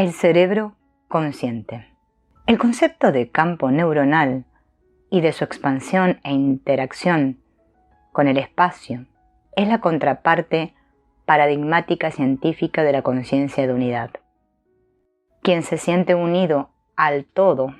El cerebro consciente. El concepto de campo neuronal y de su expansión e interacción con el espacio es la contraparte paradigmática científica de la conciencia de unidad. Quien se siente unido al todo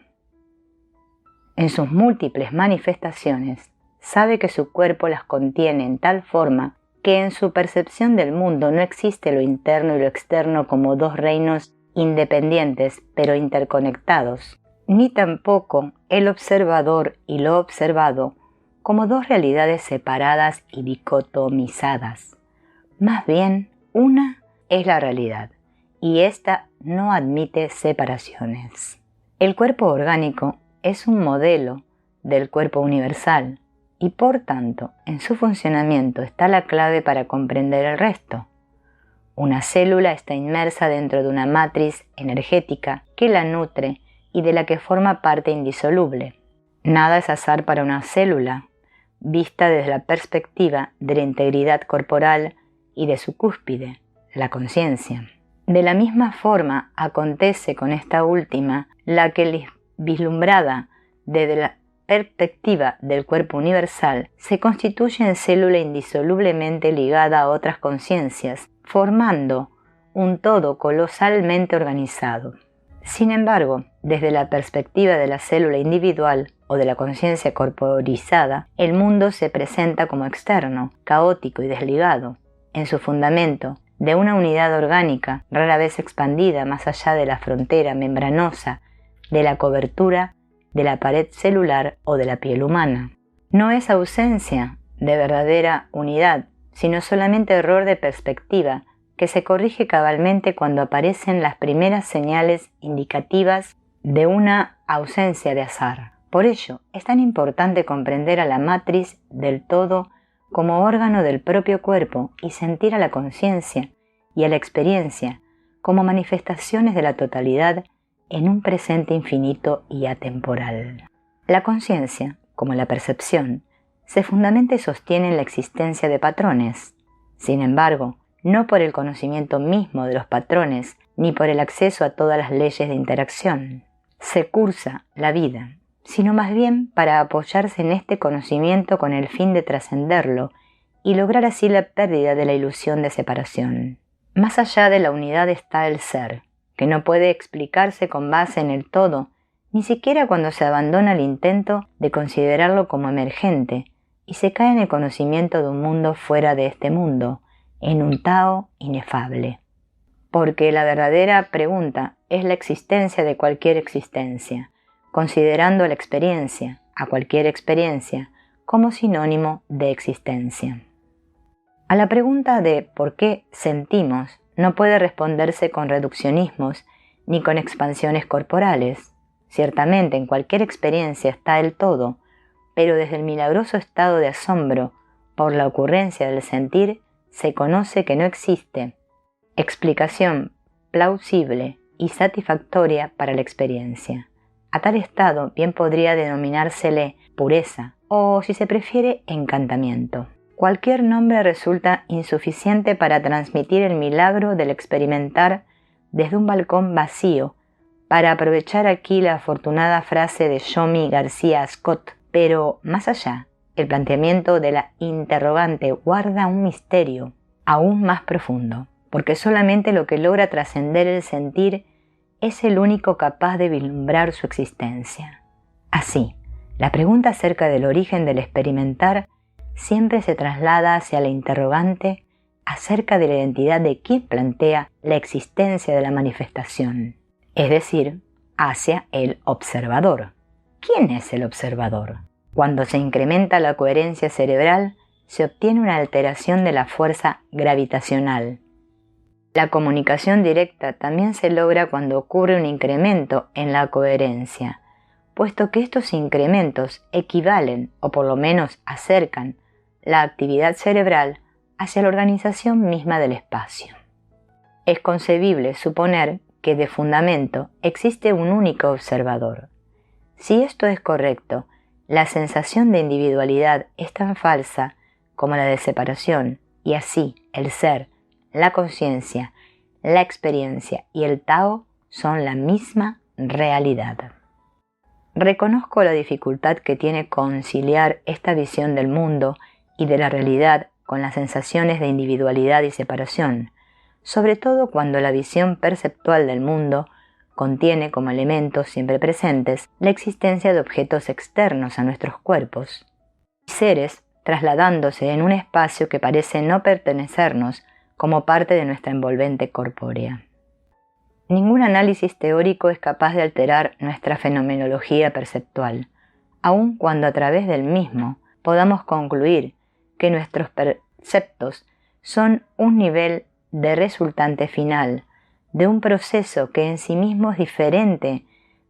en sus múltiples manifestaciones sabe que su cuerpo las contiene en tal forma que en su percepción del mundo no existe lo interno y lo externo como dos reinos independientes pero interconectados, ni tampoco el observador y lo observado como dos realidades separadas y dicotomizadas. Más bien, una es la realidad, y ésta no admite separaciones. El cuerpo orgánico es un modelo del cuerpo universal, y por tanto, en su funcionamiento está la clave para comprender el resto. Una célula está inmersa dentro de una matriz energética que la nutre y de la que forma parte indisoluble. Nada es azar para una célula, vista desde la perspectiva de la integridad corporal y de su cúspide, la conciencia. De la misma forma acontece con esta última, la que vislumbrada desde la perspectiva del cuerpo universal se constituye en célula indisolublemente ligada a otras conciencias, formando un todo colosalmente organizado. Sin embargo, desde la perspectiva de la célula individual o de la conciencia corporizada, el mundo se presenta como externo, caótico y desligado, en su fundamento, de una unidad orgánica rara vez expandida más allá de la frontera membranosa de la cobertura de la pared celular o de la piel humana. No es ausencia de verdadera unidad, sino solamente error de perspectiva que se corrige cabalmente cuando aparecen las primeras señales indicativas de una ausencia de azar. Por ello, es tan importante comprender a la matriz del todo como órgano del propio cuerpo y sentir a la conciencia y a la experiencia como manifestaciones de la totalidad en un presente infinito y atemporal. La conciencia, como la percepción, se fundamenta y sostiene en la existencia de patrones. Sin embargo, no por el conocimiento mismo de los patrones, ni por el acceso a todas las leyes de interacción. Se cursa la vida, sino más bien para apoyarse en este conocimiento con el fin de trascenderlo y lograr así la pérdida de la ilusión de separación. Más allá de la unidad está el ser, que no puede explicarse con base en el todo, ni siquiera cuando se abandona el intento de considerarlo como emergente y se cae en el conocimiento de un mundo fuera de este mundo, en un Tao inefable. Porque la verdadera pregunta es la existencia de cualquier existencia, considerando la experiencia, a cualquier experiencia, como sinónimo de existencia. A la pregunta de por qué sentimos no puede responderse con reduccionismos ni con expansiones corporales. Ciertamente en cualquier experiencia está el todo, pero desde el milagroso estado de asombro por la ocurrencia del sentir se conoce que no existe explicación plausible y satisfactoria para la experiencia. A tal estado bien podría denominársele pureza o, si se prefiere, encantamiento. Cualquier nombre resulta insuficiente para transmitir el milagro del experimentar desde un balcón vacío, para aprovechar aquí la afortunada frase de Yomi García Scott. Pero, más allá, el planteamiento de la interrogante guarda un misterio aún más profundo, porque solamente lo que logra trascender el sentir es el único capaz de vislumbrar su existencia. Así, la pregunta acerca del origen del experimentar siempre se traslada hacia la interrogante acerca de la identidad de quien plantea la existencia de la manifestación, es decir, hacia el observador. ¿Quién es el observador? Cuando se incrementa la coherencia cerebral, se obtiene una alteración de la fuerza gravitacional. La comunicación directa también se logra cuando ocurre un incremento en la coherencia, puesto que estos incrementos equivalen, o por lo menos acercan, la actividad cerebral hacia la organización misma del espacio. Es concebible suponer que de fundamento existe un único observador. Si esto es correcto, la sensación de individualidad es tan falsa como la de separación, y así el ser, la conciencia, la experiencia y el Tao son la misma realidad. Reconozco la dificultad que tiene conciliar esta visión del mundo y de la realidad con las sensaciones de individualidad y separación, sobre todo cuando la visión perceptual del mundo contiene como elementos siempre presentes la existencia de objetos externos a nuestros cuerpos, seres trasladándose en un espacio que parece no pertenecernos como parte de nuestra envolvente corpórea. Ningún análisis teórico es capaz de alterar nuestra fenomenología perceptual, aun cuando a través del mismo podamos concluir que nuestros perceptos son un nivel de resultante final de un proceso que en sí mismo es diferente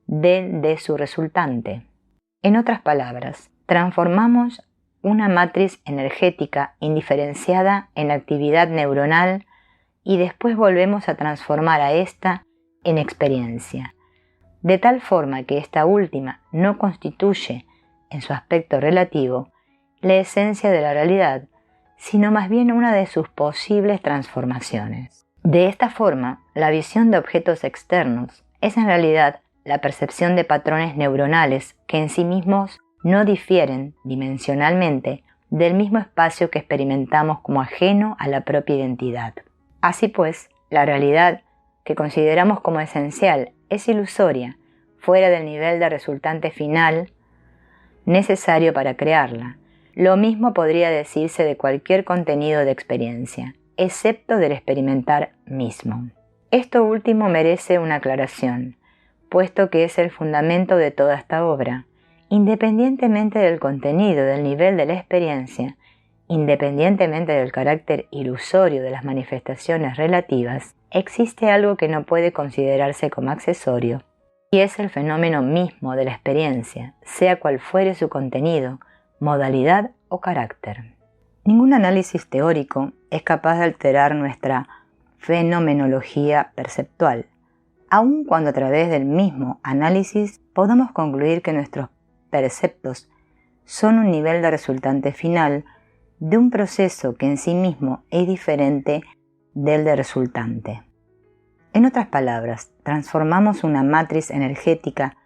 del de su resultante. En otras palabras, transformamos una matriz energética indiferenciada en actividad neuronal y después volvemos a transformar a esta en experiencia, de tal forma que esta última no constituye, en su aspecto relativo, la esencia de la realidad, sino más bien una de sus posibles transformaciones. De esta forma, la visión de objetos externos es en realidad la percepción de patrones neuronales que en sí mismos no difieren dimensionalmente del mismo espacio que experimentamos como ajeno a la propia identidad. Así pues, la realidad que consideramos como esencial es ilusoria, fuera del nivel de resultante final necesario para crearla. Lo mismo podría decirse de cualquier contenido de experiencia, excepto del experimentar mismo. Esto último merece una aclaración, puesto que es el fundamento de toda esta obra. Independientemente del contenido, del nivel de la experiencia, independientemente del carácter ilusorio de las manifestaciones relativas, existe algo que no puede considerarse como accesorio, y es el fenómeno mismo de la experiencia, sea cual fuere su contenido, modalidad o carácter. Ningún análisis teórico es capaz de alterar nuestra fenomenología perceptual, aun cuando a través del mismo análisis podamos concluir que nuestros perceptos son un nivel de resultante final de un proceso que en sí mismo es diferente del de resultante. En otras palabras, transformamos una matriz energética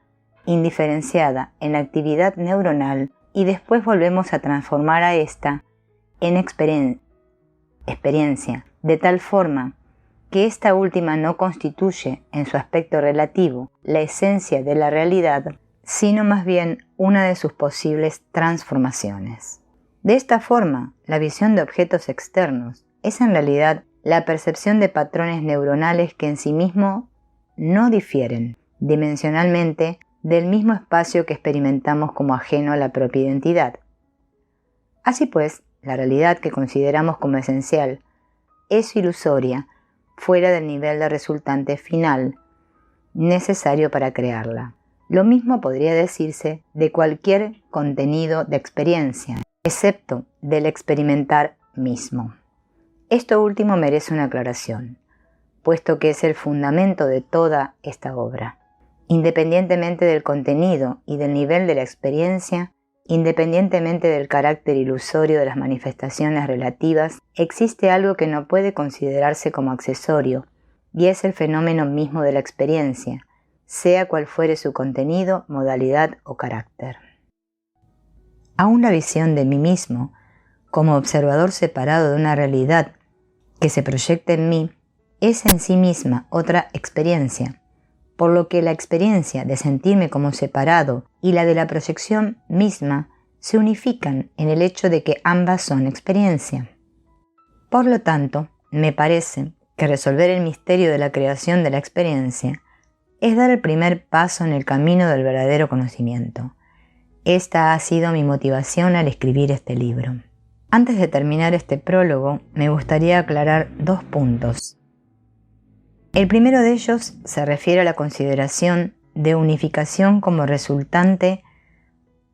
indiferenciada en actividad neuronal y después volvemos a transformar a esta en experiencia, de tal forma que esta última no constituye en su aspecto relativo la esencia de la realidad, sino más bien una de sus posibles transformaciones. De esta forma, la visión de objetos externos es en realidad la percepción de patrones neuronales que en sí mismos no difieren dimensionalmente del mismo espacio que experimentamos como ajeno a la propia identidad. Así pues, la realidad que consideramos como esencial es ilusoria, fuera del nivel de resultante final necesario para crearla. Lo mismo podría decirse de cualquier contenido de experiencia, excepto del experimentar mismo. Esto último merece una aclaración, puesto que es el fundamento de toda esta obra. Independientemente del contenido y del nivel de la experiencia, independientemente del carácter ilusorio de las manifestaciones relativas, existe algo que no puede considerarse como accesorio, y es el fenómeno mismo de la experiencia, sea cual fuere su contenido, modalidad o carácter. Aún la visión de mí mismo, como observador separado de una realidad que se proyecta en mí, es en sí misma otra experiencia, por lo que la experiencia de sentirme como separado y la de la proyección misma se unifican en el hecho de que ambas son experiencia. Por lo tanto, me parece que resolver el misterio de la creación de la experiencia es dar el primer paso en el camino del verdadero conocimiento. Esta ha sido mi motivación al escribir este libro. Antes de terminar este prólogo, me gustaría aclarar 2 puntos. El primero de ellos se refiere a la consideración de unificación como resultante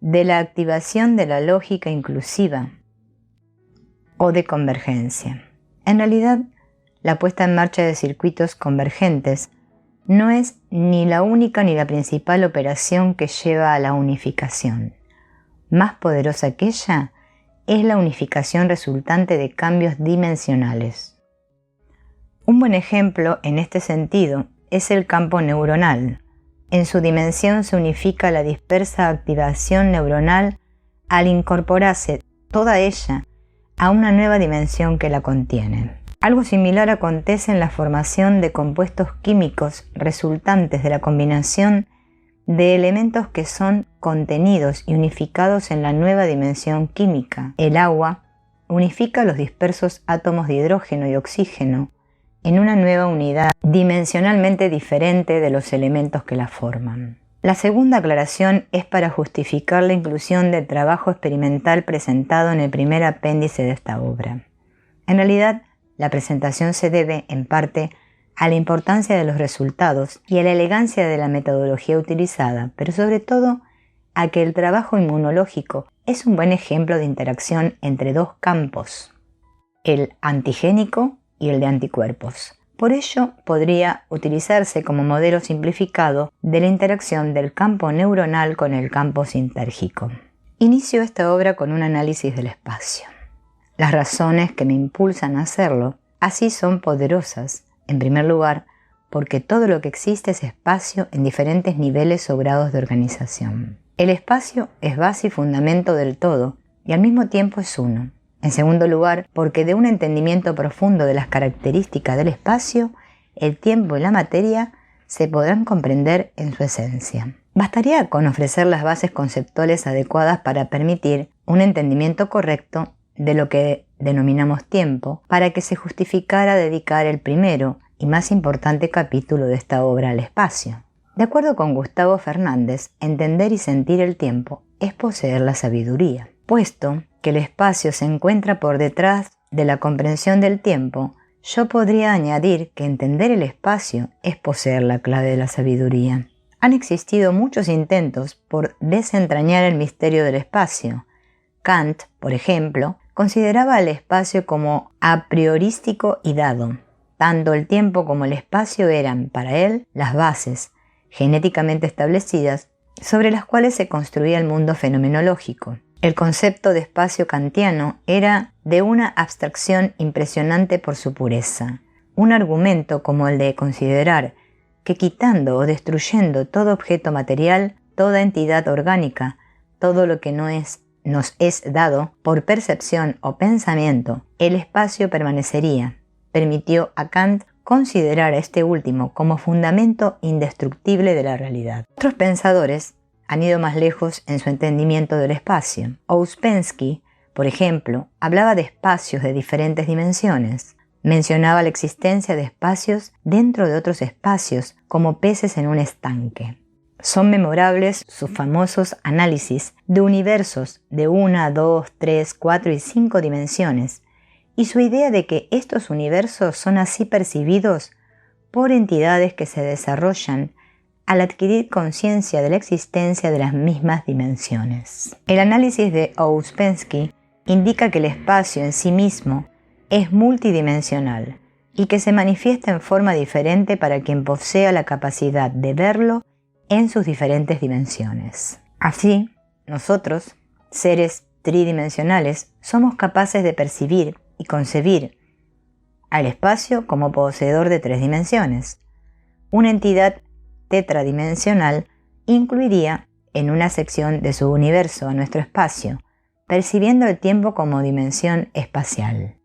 de la activación de la lógica inclusiva o de convergencia. En realidad, la puesta en marcha de circuitos convergentes no es ni la única ni la principal operación que lleva a la unificación. Más poderosa que ella es la unificación resultante de cambios dimensionales. Un buen ejemplo en este sentido es el campo neuronal. En su dimensión se unifica la dispersa activación neuronal al incorporarse toda ella a una nueva dimensión que la contiene. Algo similar acontece en la formación de compuestos químicos resultantes de la combinación de elementos que son contenidos y unificados en la nueva dimensión química. El agua unifica los dispersos átomos de hidrógeno y oxígeno en una nueva unidad dimensionalmente diferente de los elementos que la forman. La segunda aclaración es para justificar la inclusión del trabajo experimental presentado en el primer apéndice de esta obra. En realidad, la presentación se debe, en parte, a la importancia de los resultados y a la elegancia de la metodología utilizada, pero sobre todo a que el trabajo inmunológico es un buen ejemplo de interacción entre dos campos, el antigénico y el de anticuerpos. Por ello, podría utilizarse como modelo simplificado de la interacción del campo neuronal con el campo sintérgico. Inicio esta obra con un análisis del espacio. Las razones que me impulsan a hacerlo así son poderosas. En primer lugar, porque todo lo que existe es espacio en diferentes niveles o grados de organización. El espacio es base y fundamento del todo y al mismo tiempo es uno. En segundo lugar, porque de un entendimiento profundo de las características del espacio, el tiempo y la materia se podrán comprender en su esencia. Bastaría con ofrecer las bases conceptuales adecuadas para permitir un entendimiento correcto de lo que denominamos tiempo, para que se justificara dedicar el primero y más importante capítulo de esta obra al espacio. De acuerdo con Gustavo Fernández, entender y sentir el tiempo es poseer la sabiduría. Puesto que el espacio se encuentra por detrás de la comprensión del tiempo, yo podría añadir que entender el espacio es poseer la clave de la sabiduría. Han existido muchos intentos por desentrañar el misterio del espacio. Kant, por ejemplo, consideraba el espacio como a priorístico y dado. Tanto el tiempo como el espacio eran, para él, las bases genéticamente establecidas sobre las cuales se construía el mundo fenomenológico. El concepto de espacio kantiano era de una abstracción impresionante por su pureza. Un argumento como el de considerar que quitando o destruyendo todo objeto material, toda entidad orgánica, todo lo que nos es dado por percepción o pensamiento, el espacio permanecería, permitió a Kant considerar a este último como fundamento indestructible de la realidad. Otros pensadores han ido más lejos en su entendimiento del espacio. Ouspensky, por ejemplo, hablaba de espacios de diferentes dimensiones. Mencionaba la existencia de espacios dentro de otros espacios, como peces en un estanque. Son memorables sus famosos análisis de universos de 1, 2, 3, 4 y 5 dimensiones, y su idea de que estos universos son así percibidos por entidades que se desarrollan al adquirir conciencia de la existencia de las mismas dimensiones. El análisis de Ouspensky indica que el espacio en sí mismo es multidimensional y que se manifiesta en forma diferente para quien posea la capacidad de verlo en sus diferentes dimensiones. Así, nosotros, seres tridimensionales, somos capaces de percibir y concebir al espacio como poseedor de 3 dimensiones. Una entidad tetradimensional incluiría en una sección de su universo a nuestro espacio, percibiendo el tiempo como dimensión espacial.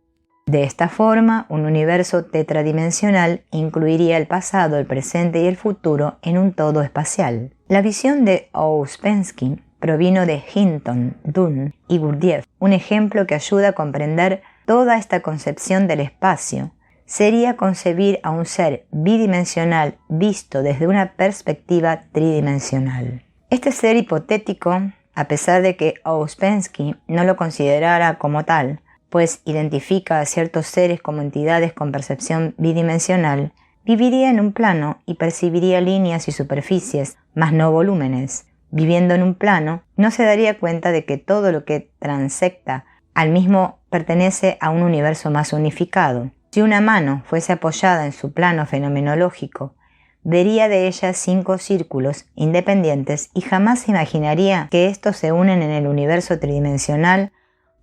De esta forma, un universo tetradimensional incluiría el pasado, el presente y el futuro en un todo espacial. La visión de Ouspensky provino de Hinton, Dunn y Gurdjieff. Un ejemplo que ayuda a comprender toda esta concepción del espacio sería concebir a un ser bidimensional visto desde una perspectiva tridimensional. Este ser hipotético, a pesar de que Ouspensky no lo considerara como tal, pues identifica a ciertos seres como entidades con percepción bidimensional, viviría en un plano y percibiría líneas y superficies, mas no volúmenes. Viviendo en un plano, no se daría cuenta de que todo lo que transecta al mismo pertenece a un universo más unificado. Si una mano fuese apoyada en su plano fenomenológico, vería de ella 5 círculos independientes y jamás se imaginaría que estos se unen en el universo tridimensional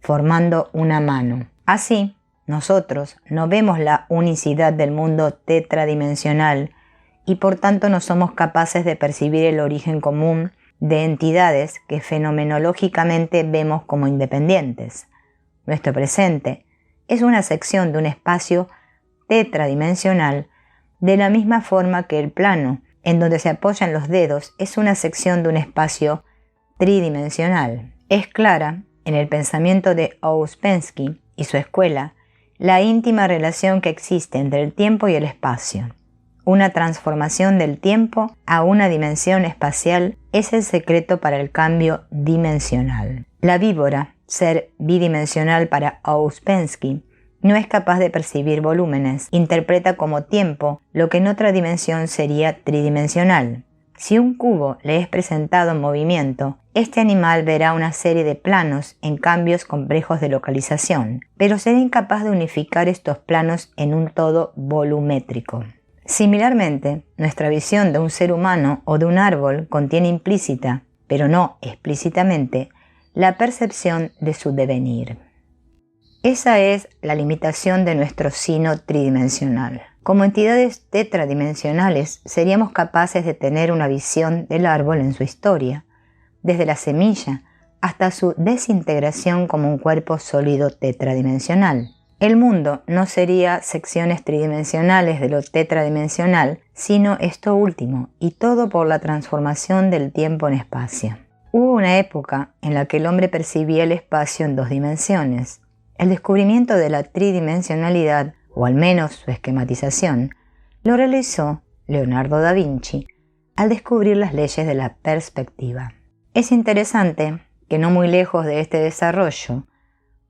formando una mano. Así, nosotros no vemos la unicidad del mundo tetradimensional y por tanto no somos capaces de percibir el origen común de entidades que fenomenológicamente vemos como independientes. Nuestro presente es una sección de un espacio tetradimensional de la misma forma que el plano en donde se apoyan los dedos es una sección de un espacio tridimensional. Es clara, en el pensamiento de Ouspensky y su escuela, la íntima relación que existe entre el tiempo y el espacio. Una transformación del tiempo a una dimensión espacial es el secreto para el cambio dimensional. La víbora, ser bidimensional para Ouspensky, no es capaz de percibir volúmenes, interpreta como tiempo lo que en otra dimensión sería tridimensional. Si un cubo le es presentado en movimiento, este animal verá una serie de planos en cambios complejos de localización, pero será incapaz de unificar estos planos en un todo volumétrico. Similarmente, nuestra visión de un ser humano o de un árbol contiene implícita, pero no explícitamente, la percepción de su devenir. Esa es la limitación de nuestro sino tridimensional. Como entidades tetradimensionales seríamos capaces de tener una visión del árbol en su historia, desde la semilla hasta su desintegración como un cuerpo sólido tetradimensional. El mundo no sería secciones tridimensionales de lo tetradimensional, sino esto último, y todo por la transformación del tiempo en espacio. Hubo una época en la que el hombre percibía el espacio en dos dimensiones. El descubrimiento de la tridimensionalidad, o al menos su esquematización, lo realizó Leonardo da Vinci al descubrir las leyes de la perspectiva. Es interesante que no muy lejos de este desarrollo,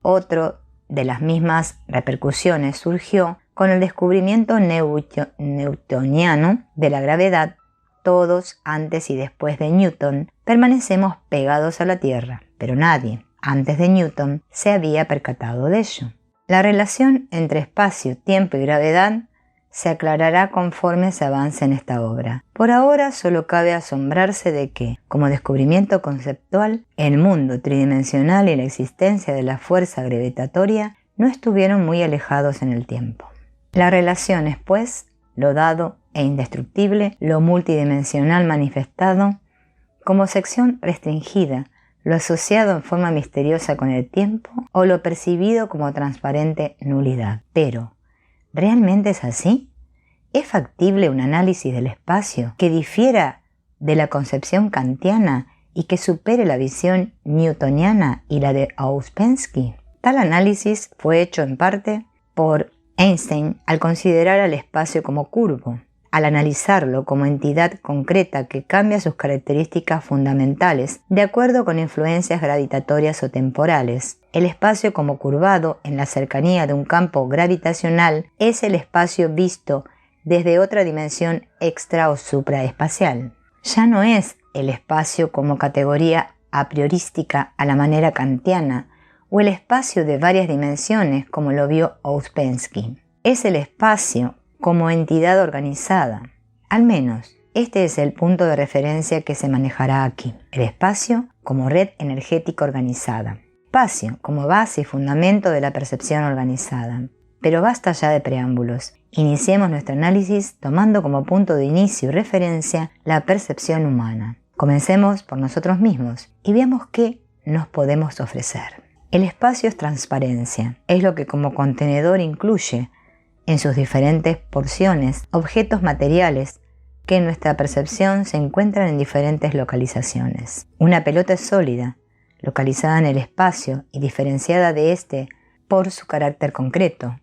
otro de las mismas repercusiones surgió con el descubrimiento newtoniano de la gravedad. Todos, antes y después de Newton, permanecemos pegados a la Tierra, pero nadie, antes de Newton, se había percatado de ello. La relación entre espacio, tiempo y gravedad se aclarará conforme se avance en esta obra. Por ahora solo cabe asombrarse de que, como descubrimiento conceptual, el mundo tridimensional y la existencia de la fuerza gravitatoria no estuvieron muy alejados en el tiempo. La relación es, pues, lo dado e indestructible, lo multidimensional manifestado, como sección restringida, lo asociado en forma misteriosa con el tiempo o lo percibido como transparente nulidad. Pero, ¿realmente es así? ¿Es factible un análisis del espacio que difiera de la concepción kantiana y que supere la visión newtoniana y la de Ouspensky? Tal análisis fue hecho en parte por Einstein al considerar al espacio como curvo, al analizarlo como entidad concreta que cambia sus características fundamentales de acuerdo con influencias gravitatorias o temporales. El espacio como curvado en la cercanía de un campo gravitacional es el espacio visto desde otra dimensión extra o supraespacial. Ya no es el espacio como categoría a priorística a la manera kantiana o el espacio de varias dimensiones como lo vio Ouspensky. Es el espacio como entidad organizada. Al menos, este es el punto de referencia que se manejará aquí. El espacio como red energética organizada. Espacio como base y fundamento de la percepción organizada. Pero basta ya de preámbulos. Iniciemos nuestro análisis tomando como punto de inicio y referencia la percepción humana. Comencemos por nosotros mismos y veamos qué nos podemos ofrecer. El espacio es transparencia. Es lo que como contenedor incluye en sus diferentes porciones, objetos materiales que en nuestra percepción se encuentran en diferentes localizaciones. Una pelota es sólida, localizada en el espacio y diferenciada de éste por su carácter concreto.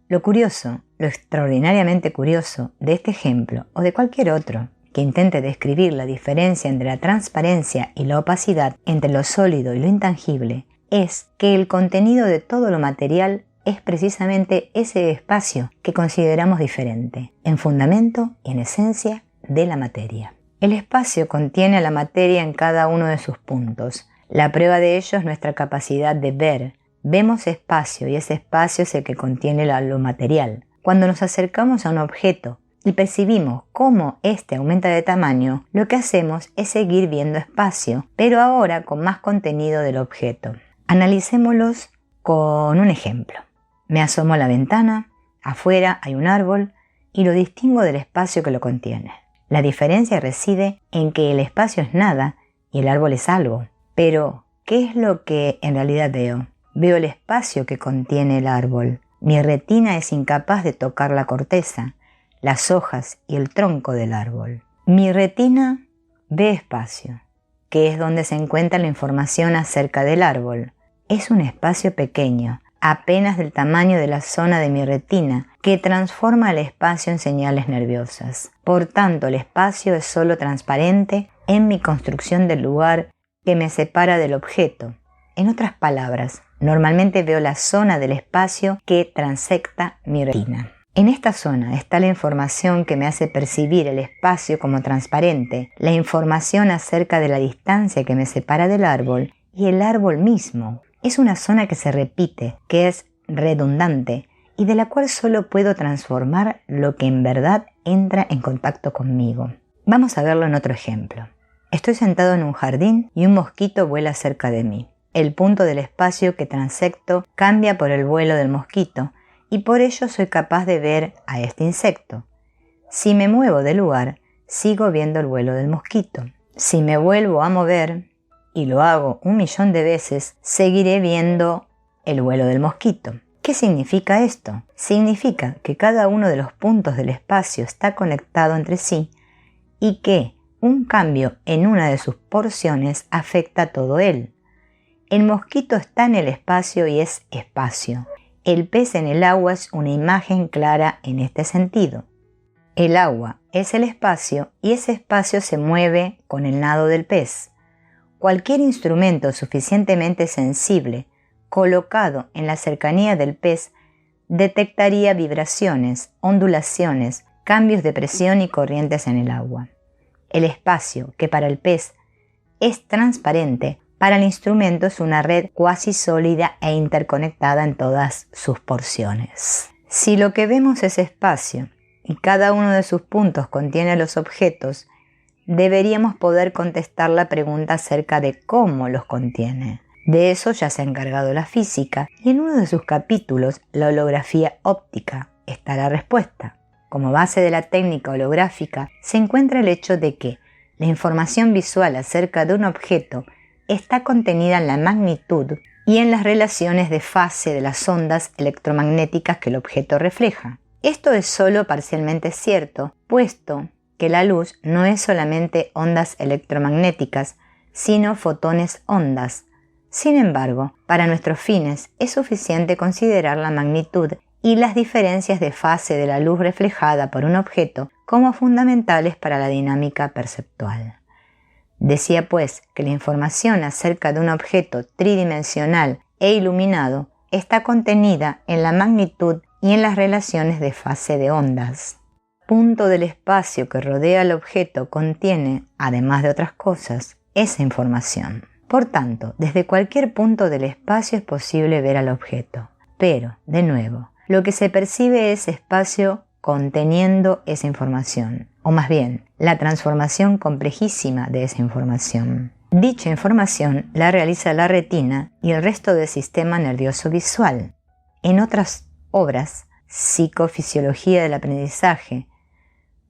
Lo curioso, lo extraordinariamente curioso de este ejemplo o de cualquier otro que intente describir la diferencia entre la transparencia y la opacidad, entre lo sólido y lo intangible, es que el contenido de todo lo material es precisamente ese espacio que consideramos diferente, en fundamento y en esencia de la materia. El espacio contiene a la materia en cada uno de sus puntos. La prueba de ello es nuestra capacidad de ver. Vemos espacio y ese espacio es el que contiene lo material. Cuando nos acercamos a un objeto y percibimos cómo éste aumenta de tamaño, lo que hacemos es seguir viendo espacio, pero ahora con más contenido del objeto. Analicémoslos con un ejemplo. Me asomo a la ventana, afuera hay un árbol y lo distingo del espacio que lo contiene. La diferencia reside en que el espacio es nada y el árbol es algo. Pero, ¿qué es lo que en realidad veo? Veo el espacio que contiene el árbol. Mi retina es incapaz de tocar la corteza, las hojas y el tronco del árbol. Mi retina ve espacio, que es donde se encuentra la información acerca del árbol. Es un espacio pequeño, apenas del tamaño de la zona de mi retina, que transforma el espacio en señales nerviosas. Por tanto, el espacio es solo transparente en mi construcción del lugar que me separa del objeto. En otras palabras, normalmente veo la zona del espacio que transecta mi retina. En esta zona está la información que me hace percibir el espacio como transparente, la información acerca de la distancia que me separa del árbol y el árbol mismo. Es una zona que se repite, que es redundante y de la cual solo puedo transformar lo que en verdad entra en contacto conmigo. Vamos a verlo en otro ejemplo. Estoy sentado en un jardín y un mosquito vuela cerca de mí. El punto del espacio que transecto cambia por el vuelo del mosquito y por ello soy capaz de ver a este insecto. Si me muevo del lugar, sigo viendo el vuelo del mosquito. Si me vuelvo a mover, y lo hago 1.000.000 de veces, seguiré viendo el vuelo del mosquito. ¿Qué significa esto? Significa que cada uno de los puntos del espacio está conectado entre sí y que un cambio en una de sus porciones afecta a todo él. El mosquito está en el espacio y es espacio. El pez en el agua es una imagen clara en este sentido. El agua es el espacio y ese espacio se mueve con el nado del pez. Cualquier instrumento suficientemente sensible colocado en la cercanía del pez detectaría vibraciones, ondulaciones, cambios de presión y corrientes en el agua. El espacio, que para el pez es transparente, para el instrumento es una red cuasi sólida e interconectada en todas sus porciones. Si lo que vemos es espacio y cada uno de sus puntos contiene los objetos, deberíamos poder contestar la pregunta acerca de cómo los contiene. De eso ya se ha encargado la física y en uno de sus capítulos, la holografía óptica, está la respuesta. Como base de la técnica holográfica se encuentra el hecho de que la información visual acerca de un objeto está contenida en la magnitud y en las relaciones de fase de las ondas electromagnéticas que el objeto refleja. Esto es solo parcialmente cierto, puesto que la luz no es solamente ondas electromagnéticas, sino fotones ondas. Sin embargo, para nuestros fines es suficiente considerar la magnitud y las diferencias de fase de la luz reflejada por un objeto como fundamentales para la dinámica perceptual. Decía pues que la información acerca de un objeto tridimensional e iluminado está contenida en la magnitud y en las relaciones de fase de ondas. Punto del espacio que rodea al objeto contiene, además de otras cosas, esa información. Por tanto, desde cualquier punto del espacio es posible ver al objeto. Pero, de nuevo, lo que se percibe es espacio conteniendo esa información, o más bien, la transformación complejísima de esa información. Dicha información la realiza la retina y el resto del sistema nervioso visual. En otras obras, Psicofisiología del aprendizaje,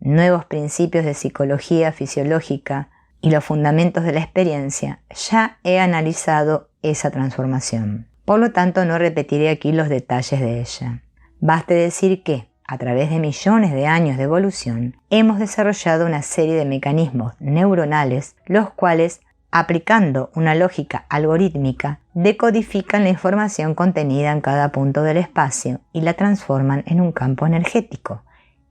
Nuevos principios de psicología fisiológica y los fundamentos de la experiencia, ya he analizado esa transformación. Por lo tanto, no repetiré aquí los detalles de ella. Baste decir que, a través de millones de años de evolución, hemos desarrollado una serie de mecanismos neuronales, los cuales, aplicando una lógica algorítmica, decodifican la información contenida en cada punto del espacio y la transforman en un campo energético,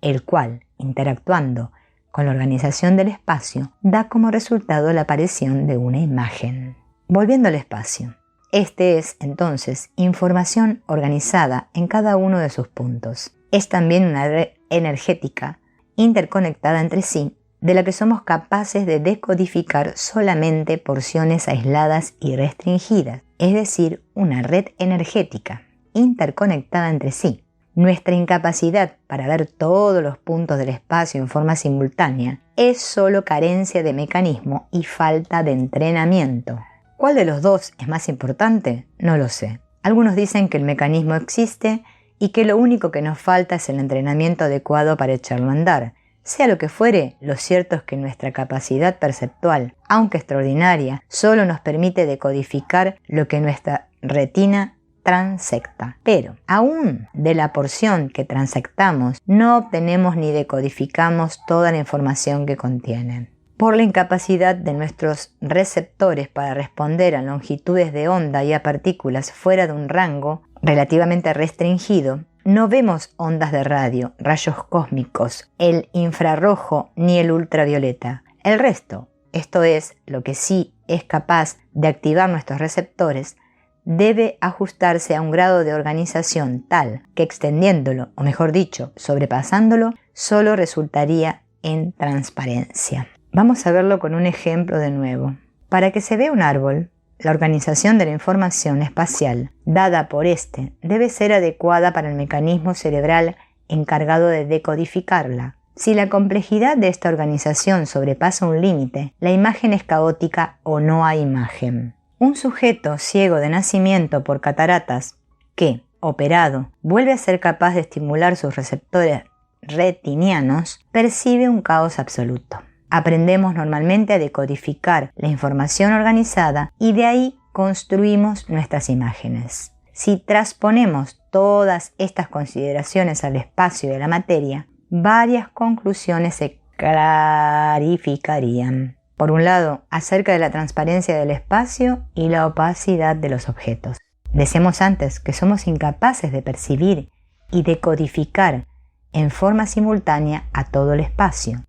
el cual, interactuando con la organización del espacio, da como resultado la aparición de una imagen. Volviendo al espacio. Este es, entonces, información organizada en cada uno de sus puntos. Es también una red energética interconectada entre sí, de la que somos capaces de decodificar solamente porciones aisladas y restringidas, es decir, una red energética interconectada entre sí. Nuestra incapacidad para ver todos los puntos del espacio en forma simultánea es solo carencia de mecanismo y falta de entrenamiento. ¿Cuál de los dos es más importante? No lo sé. Algunos dicen que el mecanismo existe y que lo único que nos falta es el entrenamiento adecuado para echarlo a andar. Sea lo que fuere, lo cierto es que nuestra capacidad perceptual, aunque extraordinaria, solo nos permite decodificar lo que nuestra retina transecta. Pero, aún de la porción que transectamos, no obtenemos ni decodificamos toda la información que contienen. Por la incapacidad de nuestros receptores para responder a longitudes de onda y a partículas fuera de un rango relativamente restringido, no vemos ondas de radio, rayos cósmicos, el infrarrojo ni el ultravioleta. El resto, esto es, lo que sí es capaz de activar nuestros receptores, debe ajustarse a un grado de organización tal que extendiéndolo, o mejor dicho, sobrepasándolo, solo resultaría en transparencia. Vamos a verlo con un ejemplo de nuevo. Para que se vea un árbol, la organización de la información espacial dada por éste debe ser adecuada para el mecanismo cerebral encargado de decodificarla. Si la complejidad de esta organización sobrepasa un límite, la imagen es caótica o no hay imagen. Un sujeto ciego de nacimiento por cataratas que, operado, vuelve a ser capaz de estimular sus receptores retinianos, percibe un caos absoluto. Aprendemos normalmente a decodificar la información organizada y de ahí construimos nuestras imágenes. Si transponemos todas estas consideraciones al espacio y a la materia, varias conclusiones se clarificarían. Por un lado, acerca de la transparencia del espacio y la opacidad de los objetos. Decíamos antes que somos incapaces de percibir y decodificar en forma simultánea a todo el espacio,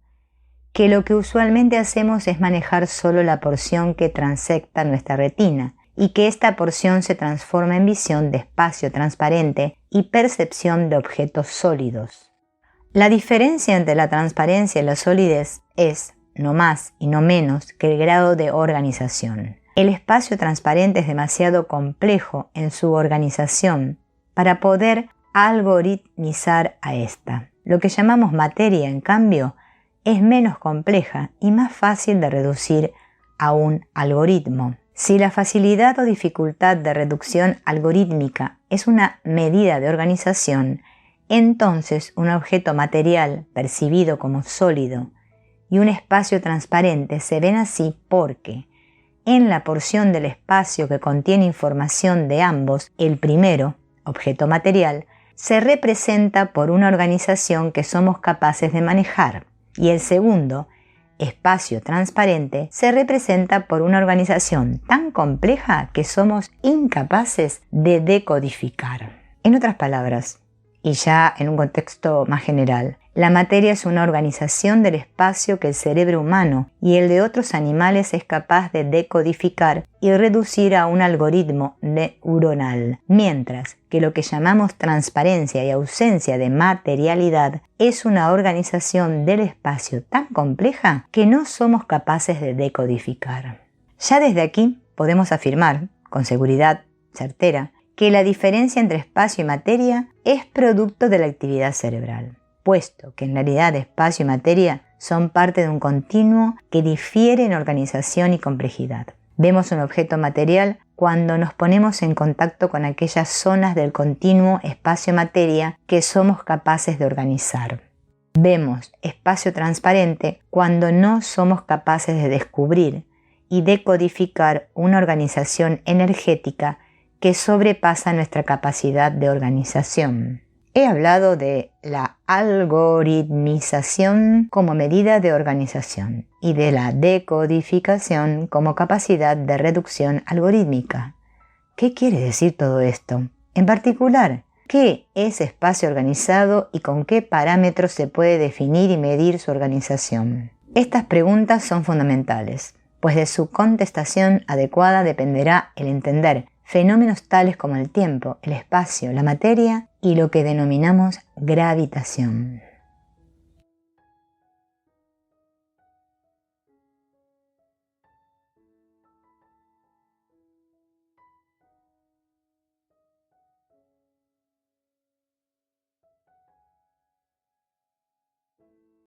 que lo que usualmente hacemos es manejar solo la porción que transecta nuestra retina y que esta porción se transforma en visión de espacio transparente y percepción de objetos sólidos. La diferencia entre la transparencia y la solidez es, no más y no menos, que el grado de organización. El espacio transparente es demasiado complejo en su organización para poder algoritmizar a esta. Lo que llamamos materia, en cambio, es menos compleja y más fácil de reducir a un algoritmo. Si la facilidad o dificultad de reducción algorítmica es una medida de organización, entonces un objeto material percibido como sólido y un espacio transparente se ven así porque en la porción del espacio que contiene información de ambos, el primero, objeto material, se representa por una organización que somos capaces de manejar. Y el segundo, espacio transparente, se representa por una organización tan compleja que somos incapaces de decodificar. En otras palabras, y ya en un contexto más general, la materia es una organización del espacio que el cerebro humano y el de otros animales es capaz de decodificar y reducir a un algoritmo neuronal, mientras que lo que llamamos transparencia y ausencia de materialidad es una organización del espacio tan compleja que no somos capaces de decodificar. Ya desde aquí podemos afirmar, con seguridad certera, que la diferencia entre espacio y materia es producto de la actividad cerebral, puesto que en realidad espacio y materia son parte de un continuo que difiere en organización y complejidad. Vemos un objeto material cuando nos ponemos en contacto con aquellas zonas del continuo espacio-materia que somos capaces de organizar. Vemos espacio transparente cuando no somos capaces de descubrir y decodificar una organización energética que sobrepasa nuestra capacidad de organización. He hablado de la algoritmización como medida de organización y de la decodificación como capacidad de reducción algorítmica. ¿Qué quiere decir todo esto? En particular, ¿qué es espacio organizado y con qué parámetros se puede definir y medir su organización? Estas preguntas son fundamentales, pues de su contestación adecuada dependerá el entender fenómenos tales como el tiempo, el espacio, la materia y lo que denominamos gravitación.